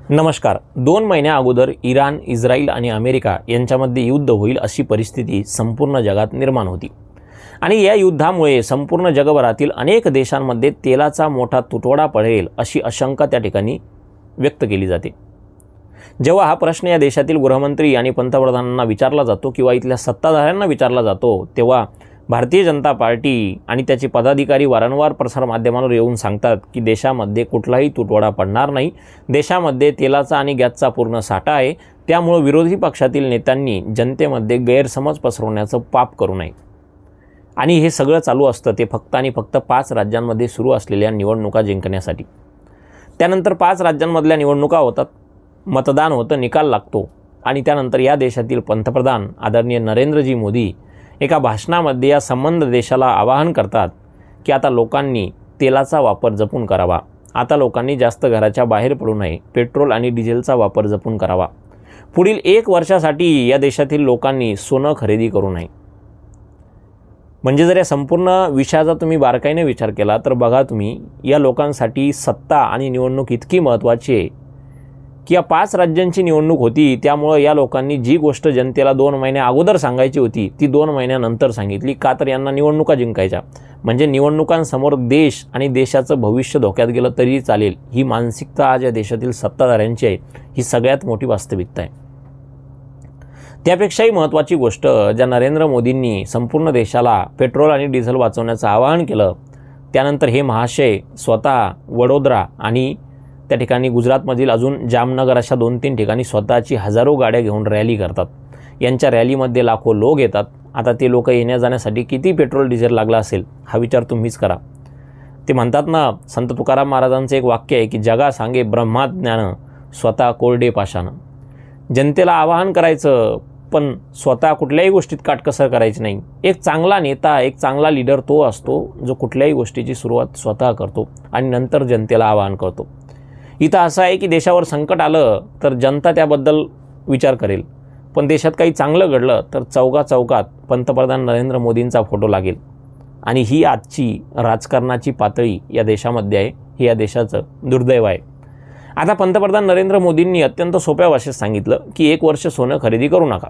नमस्कार. 2 महिन्या अगोदर इराण, इस्रायल आणि अमेरिका यांच्यामध्ये युद्ध होईल अशी परिस्थिती संपूर्ण जगात निर्माण होती आणि या युद्धामुळे संपूर्ण जगभरातील अनेक देशांमध्ये तेलाचा मोठा तुटवडा पडेल अशी आशंका त्या ठिकाणी व्यक्त केली जाते. जेव्हा हा प्रश्न या देशातील गृहमंत्री आणि पंतप्रधानांना विचारला जातो किंवा इथल्या सत्ताधाऱ्यांना विचारला जातो, तेव्हा भारतीय जनता पार्टी आणि त्याचे पदाधिकारी वारंवार प्रसारमाध्यमांवर येऊन सांगतात की देशामध्ये कुठलाही तुटवडा पडणार नाही, देशामध्ये तेलाचा आणि गॅसचा पूर्ण साठा आहे, त्यामुळे विरोधी पक्षातील नेत्यांनी जनतेमध्ये गैरसमज पसरवण्याचं पाप करू नये. आणि हे सगळं चालू असतं ते फक्त आणि फक्त 5 राज्यांमध्ये सुरू असलेल्या निवडणुका जिंकण्यासाठी. त्यानंतर 5 राज्यांमधल्या निवडणुका होतात, मतदान होतं, निकाल लागतो आणि त्यानंतर या देशातील पंतप्रधान आदरणीय नरेंद्रजी मोदी एका भाषणामध्ये या संबंध देशाला आवाहन करतात की आता लोकांनी तेलाचा वापर जपून करावा, आता लोकांनी जास्त घराच्या बाहेर पडू नये, पेट्रोल आणि डिझेलचा वापर जपून करावा, पुढील 1 वर्षासाठी या देशातील लोकांनी सोनं खरेदी करू नये. म्हणजे जर या संपूर्ण विषयाचा तुम्ही बारकाईने विचार केला तर बघा तुम्ही, या लोकांसाठी सत्ता आणि निवडणूक इतकी महत्त्वाची आहे की या 5 राज्यांची निवडणूक होती, त्यामुळे या लोकांनी जी गोष्ट जनतेला 2 महिन्या अगोदर सांगायची होती ती 2 महिन्यानंतर सांगितली. का तर यांना निवडणुका जिंकायच्या, म्हणजे निवडणुकांसमोर देश आणि देशाचं भविष्य धोक्यात गेलं तरी चालेल, ही मानसिकता आज या देशातील सत्ताधाऱ्यांची आहे. ही सगळ्यात मोठी वास्तविकता आहे. त्यापेक्षाही महत्त्वाची गोष्ट, ज्या नरेंद्र मोदींनी संपूर्ण देशाला पेट्रोल आणि डिझेल वाचवण्याचं आवाहन केलं, त्यानंतर हे महाशय स्वतः वडोदरा आणि त्या ठिकाणी गुजरातमधील अजून जामनगर अशा 2-3 ठिकाणी स्वतःची हजारो गाड्या घेऊन रॅली करतात. यांच्या रॅलीमध्ये लाखो लोक येतात. आता ते लोक येण्या जाण्यासाठी किती पेट्रोल डिझेल लागला असेल हा विचार तुम्हीच करा. ते म्हणतात ना, संत तुकाराम महाराजांचं एक वाक्य आहे की जगा सांगे ब्रह्माज्ञान स्वतः कोरडे पाषाण. जनतेला आवाहन करायचं पण स्वतः कुठल्याही गोष्टीत काटकसर करायची नाही. एक चांगला नेता, एक चांगला लीडर तो असतो जो कुठल्याही गोष्टीची सुरुवात स्वतः करतो आणि नंतर जनतेला आवाहन करतो. इथं असं आहे की देशावर संकट आलं तर जनता त्याबद्दल विचार करेल, पण देशात काही चांगलं घडलं तर चौकात पंतप्रधान नरेंद्र मोदींचा फोटो लागेल. आणि ही आजची राजकारणाची पातळी या देशामध्ये आहे. हे या देशाचं दुर्दैव आहे. आता पंतप्रधान नरेंद्र मोदींनी अत्यंत सोप्या भाषेत सांगितलं की 1 वर्ष सोनं खरेदी करू नका.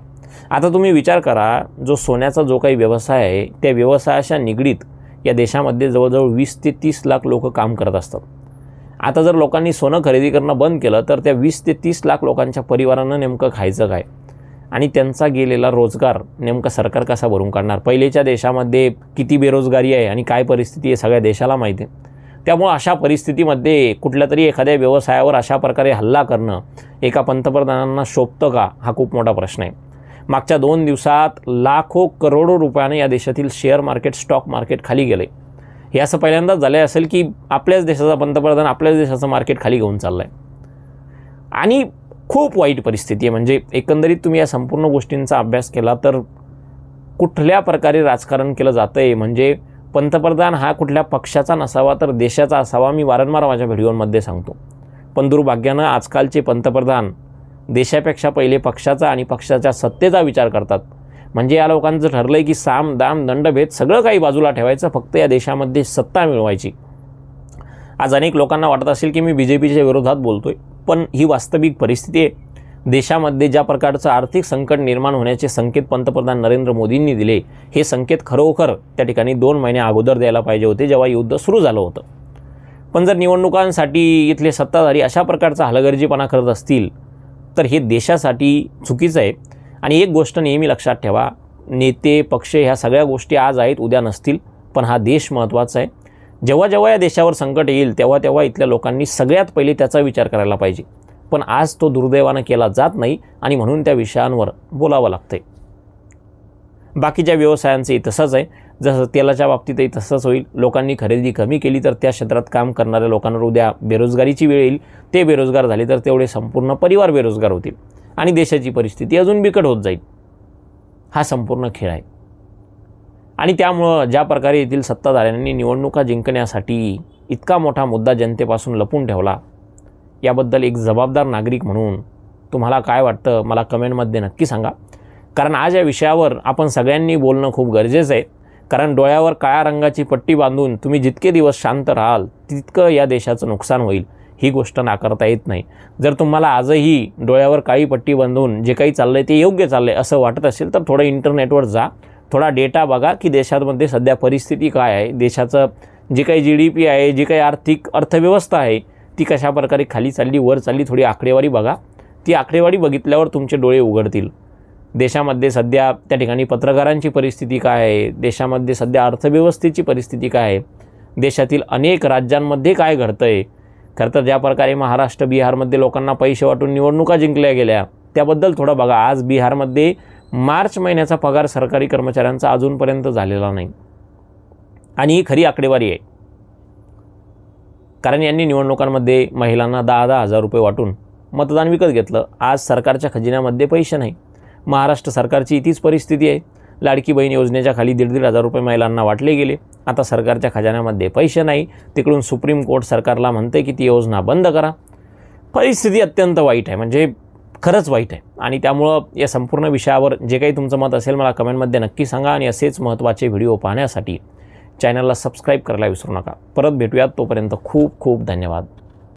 आता तुम्ही विचार करा, जो सोन्याचा जो काही व्यवसाय आहे त्या व्यवसायाच्या निगडीत या देशामध्ये जवळजवळ 20 ते 30 लाख लोक काम करत असतात. आता जर लोकांनी सोनं खरेदी करणं बंद केलं तर त्या 20 ते 30 लाख लोकांच्या परिवारानं नेमकं खायचं काय आणि त्यांचा गेलेला रोजगार नेमका सरकार कसा भरून काढणार? पहिलेच्या देशामध्ये किती बेरोजगारी आहे आणि काय परिस्थिती आहे सगळ्या देशाला माहिती आहे. त्यामुळे अशा परिस्थितीमध्ये कुठल्या तरी एखाद्या व्यवसायावर अशा प्रकारे हल्ला करणं एका पंतप्रधानांना शोभतं का? हा खूप मोठा प्रश्न आहे. मागच्या 2 दिवसात लाखो करोडो रुपयाने या देशातील शेअर मार्केट, स्टॉक मार्केट खाली गेले. हे असं पहिल्यांदाच झालं असेल की आपल्याच देशाचा पंतप्रधान आपल्याच देशाचं मार्केट खाली घेऊन चाललं आहे आणि खूप वाईट परिस्थिती आहे. म्हणजे एकंदरीत तुम्ही या संपूर्ण गोष्टींचा अभ्यास केला तर कुठल्या प्रकारे राजकारण केलं जातं आहे, म्हणजे पंतप्रधान हा कुठल्या पक्षाचा नसावा तर देशाचा असावा. मी वारंवार माझ्या व्हिडिओमध्ये सांगतो, पण दुर्भाग्यानं आजकालचे पंतप्रधान देशापेक्षा पहिले पक्षाचा आणि पक्षाच्या सत्तेचा विचार करतात. म्हणजे या लोकांचं ठरलं आहे की साम दाम दंडभेद सगळं काही बाजूला ठेवायचं, फक्त या देशामध्ये सत्ता मिळवायची. आज अनेक लोकांना वाटत असेल की मी BJPच्या विरोधात बोलतोय, पण ही वास्तविक परिस्थिती आहे. देशामध्ये ज्या प्रकारचं आर्थिक संकट निर्माण होण्याचे संकेत पंतप्रधान नरेंद्र मोदींनी दिले, हे संकेत खरोखर त्या ठिकाणी 2 महिन्या अगोदर द्यायला पाहिजे होते जेव्हा युद्ध सुरू झालं होतं. पण जर निवडणुकांसाठी इथले सत्ताधारी अशा प्रकारचा हलगर्जीपणा करत असतील तर हे देशासाठी चुकीचं आहे. आणि एक गोष्ट नेहमी लक्षात ठेवा, नेते, पक्ष ह्या सगळ्या गोष्टी आज आहेत उद्या नसतील, पण हा देश महत्त्वाचा आहे. जेव्हा जेव्हा या देशावर संकट येईल तेव्हा इथल्या लोकांनी सगळ्यात पहिले त्याचा विचार करायला पाहिजे. पण आज तो दुर्दैवानं केला जात नाही आणि म्हणून त्या विषयांवर बोलावं लागतंय. बाकीच्या व्यवसायांचंही तसंच आहे. जसं तेलाच्या बाबतीतही तसंच होईल. लोकांनी खरेदी कमी केली तर त्या क्षेत्रात काम करणाऱ्या लोकांवर उद्या बेरोजगारीची वेळ येईल. ते बेरोजगार झाले तर तेवढे संपूर्ण परिवार बेरोजगार होतील आणि देशाची परिस्थिती अजून बिकट होत जाईल. हा संपूर्ण खेळ आहे. आणि त्यामुळं ज्या प्रकारे येथील सत्ताधाऱ्यांनी निवडणुका जिंकण्यासाठी इतका मोठा मुद्दा जनतेपासून लपून ठेवला, याबद्दल एक जबाबदार नागरिक म्हणून तुम्हाला काय वाटतं मला कमेंटमध्ये नक्की सांगा. कारण आज या विषयावर आपण सगळ्यांनी बोलणं खूप गरजेचं आहे. कारण डोळ्यावर काळ्या रंगाची पट्टी बांधून तुम्ही जितके दिवस शांत राहाल तितकं या देशाचं नुकसान होईल. ही गोष्ट नाकारता येत नाही. जर तुम्हाला आजही डोळ्यावर काळी पट्टी बांधून जे काही चाललं आहे ते योग्य चाललं आहे असं वाटत असेल तर थोडं इंटरनेटवर जा, थोडा डेटा बघा की देशामध्ये सध्या परिस्थिती काय आहे, देशाचं जे काही GDP आहे, जी काही आर्थिक अर्थव्यवस्था आहे ती कशा प्रकारे खाली चालली वर चालली, थोडी आकडेवारी बघा. ती आकडेवारी बघितल्यावर तुमचे डोळे उघडतील. देशामध्ये सध्या त्या ठिकाणी पत्रकारांची परिस्थिती काय आहे, देशामध्ये सध्या अर्थव्यवस्थेची परिस्थिती काय आहे, देशातील अनेक राज्यांमध्ये काय घडतं आहे. खरं तर ज्या प्रकारे महाराष्ट्र बिहारमध्ये लोकांना पैसे वाटून निवडणुका जिंकल्या गेल्या त्याबद्दल थोडं बघा. आज बिहारमध्ये मार्च महिन्याचा पगार सरकारी कर्मचाऱ्यांचा अजूनपर्यंत झालेला नाही आणि ही खरी आकडेवारी आहे. कारण यांनी निवडणुकांमध्ये महिलांना 10,000 10,000 रुपये वाटून मतदान विकत घेतलं. आज सरकारच्या खजिन्यामध्ये पैसे नाही. महाराष्ट्र सरकारची तीच परिस्थिती आहे. लाडकी बहीण योजनेच्या खाली 1,500 रुपये महिलांना वाटले गेले. आता सरकारच्या खजान्यामध्ये पैसे नाही. तिकडून सुप्रीम कोर्ट सरकारला म्हणते की ती योजना बंद करा. परिस्थिती अत्यंत वाईट आहे, म्हणजे खरंच वाईट आहे. आणि त्यामुळं या संपूर्ण विषयावर जे काही तुमचं मत असेल मला कमेंटमध्ये नक्की सांगा. आणि असेच महत्त्वाचे व्हिडिओ पाहण्यासाठी चॅनलला सबस्क्राईब करायला विसरू नका. परत भेटूयात, तोपर्यंत खूप खूप धन्यवाद.